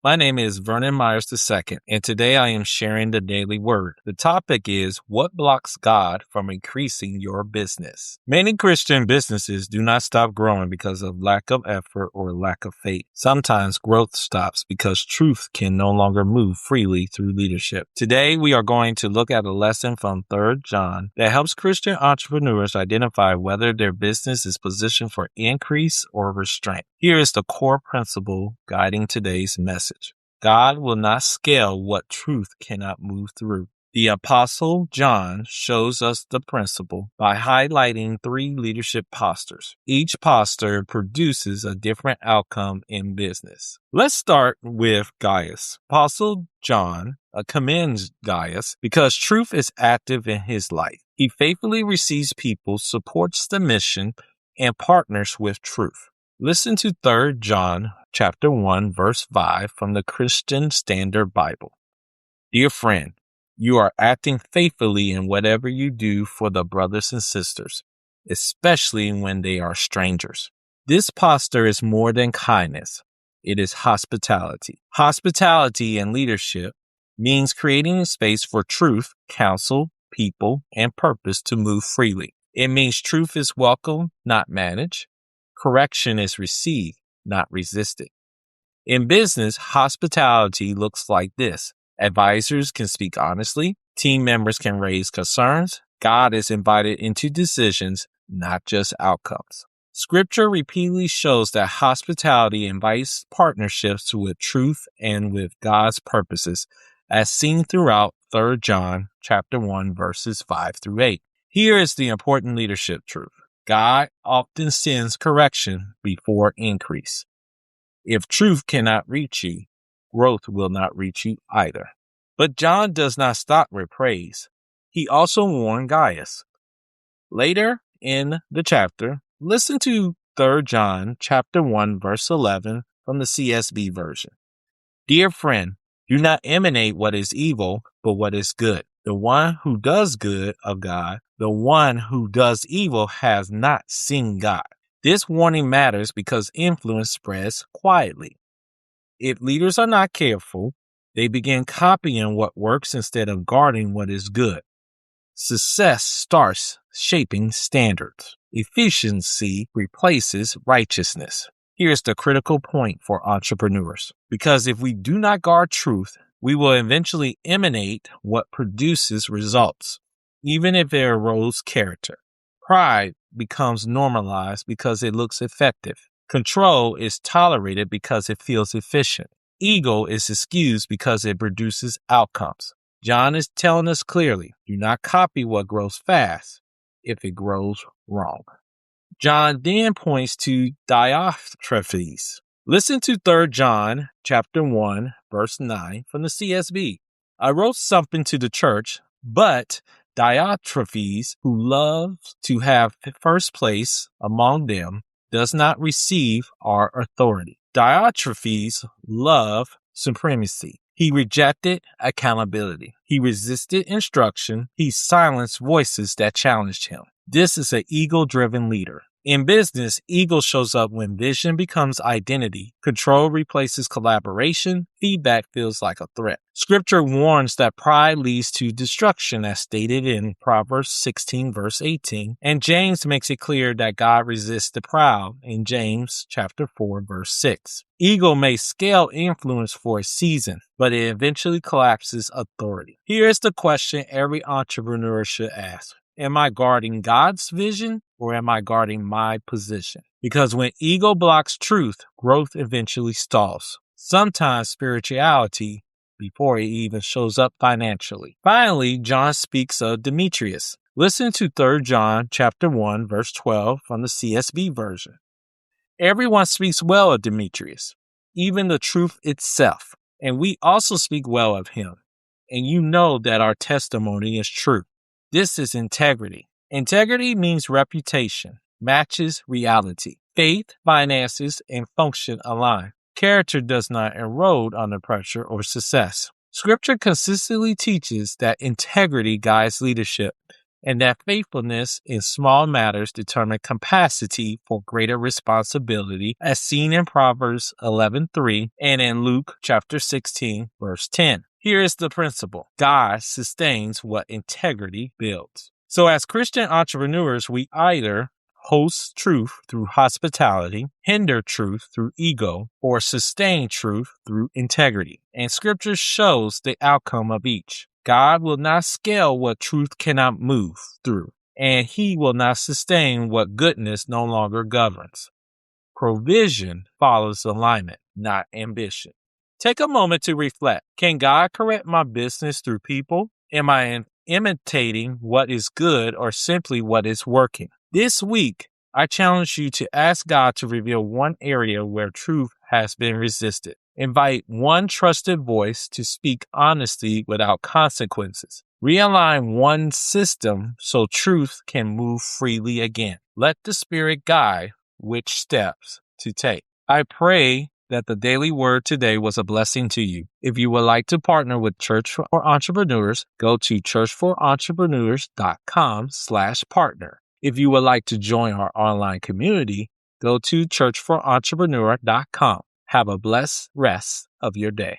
My name is Vernon Myers II, and today I am sharing the daily word. The topic is what blocks God from increasing your business. Many Christian businesses do not stop growing because of lack of effort or lack of faith. Sometimes growth stops because truth can no longer move freely through leadership. Today we are going to look at a lesson from 3 John that helps Christian entrepreneurs identify whether their business is positioned for increase or restraint. Here is the core principle guiding today's message. God will not scale what truth cannot move through. The Apostle John shows us the principle by highlighting 3 leadership postures. Each posture produces a different outcome in business. Let's start with Gaius. Apostle John commends Gaius because truth is active in his life. He faithfully receives people, supports the mission, and partners with truth. Listen to 3 John chapter 1, verse 5 from the Christian Standard Bible. Dear friend, you are acting faithfully in whatever you do for the brothers and sisters, especially when they are strangers. This posture is more than kindness. It is hospitality. Hospitality in leadership means creating a space for truth, counsel, people, and purpose to move freely. It means truth is welcome, not managed. Correction is received, not resisted. In business, hospitality looks like this. Advisors can speak honestly. Team members can raise concerns. God is invited into decisions, not just outcomes. Scripture repeatedly shows that hospitality invites partnerships with truth and with God's purposes, as seen throughout 3 John chapter 1, verses 5 through 8. Here is the important leadership truth. God often sends correction before increase. If truth cannot reach you, growth will not reach you either. But John does not stop with praise. He also warned Gaius. Later in the chapter, listen to 3 John chapter 1, verse 11 from the CSB version. Dear friend, do not imitate what is evil, but what is good. The one who does good of God, the one who does evil has not seen God. This warning matters because influence spreads quietly. If leaders are not careful, they begin copying what works instead of guarding what is good. Success starts shaping standards. Efficiency replaces righteousness. Here's the critical point for entrepreneurs. Because if we do not guard truth, we will eventually imitate what produces results, even if it erodes character. Pride becomes normalized because it looks effective. Control is tolerated because it feels efficient. Ego is excused because it produces outcomes. John is telling us clearly, do not copy what grows fast if it grows wrong. John then points to Diotrephes. Listen to 3 John chapter 1, verse 9 from the CSB. I wrote something to the church, but Diotrephes, who loves to have first place among them, does not receive our authority. Diotrephes loved supremacy. He rejected accountability. He resisted instruction. He silenced voices that challenged him. This is an ego-driven leader. In business, ego shows up when vision becomes identity, control replaces collaboration, feedback feels like a threat. Scripture warns that pride leads to destruction, as stated in Proverbs 16, verse 18, and James makes it clear that God resists the proud in James chapter 4, verse 6. Ego may scale influence for a season, but it eventually collapses authority. Here's the question every entrepreneur should ask. Am I guarding God's vision or am I guarding my position? Because when ego blocks truth, growth eventually stalls. Sometimes spirituality before it even shows up financially. Finally, John speaks of Demetrius. Listen to 3 John chapter 1, verse 12 from the CSB version. Everyone speaks well of Demetrius, even the truth itself. And we also speak well of him. And you know that our testimony is true. This is integrity. Integrity means reputation, matches reality. Faith, finances, and function align. Character does not erode under pressure or success. Scripture consistently teaches that integrity guides leadership, and that faithfulness in small matters determine capacity for greater responsibility, as seen in Proverbs 11:3 and in Luke chapter 16, verse 10. Here is the principle: God sustains what integrity builds. So as Christian entrepreneurs, we either host truth through hospitality, hinder truth through ego, or sustain truth through integrity. And scripture shows the outcome of each. God will not scale what truth cannot move through, and he will not sustain what goodness no longer governs. Provision follows alignment, not ambition. Take a moment to reflect. Can God correct my business through people? Am I imitating what is good or simply what is working? This week, I challenge you to ask God to reveal one area where truth has been resisted. Invite one trusted voice to speak honestly without consequences. Realign one system so truth can move freely again. Let the Spirit guide which steps to take. I pray that the daily word today was a blessing to you. If you would like to partner with Church for Entrepreneurs, go to churchforentrepreneurs.com/partner. If you would like to join our online community, go to churchforentrepreneur.com. Have a blessed rest of your day.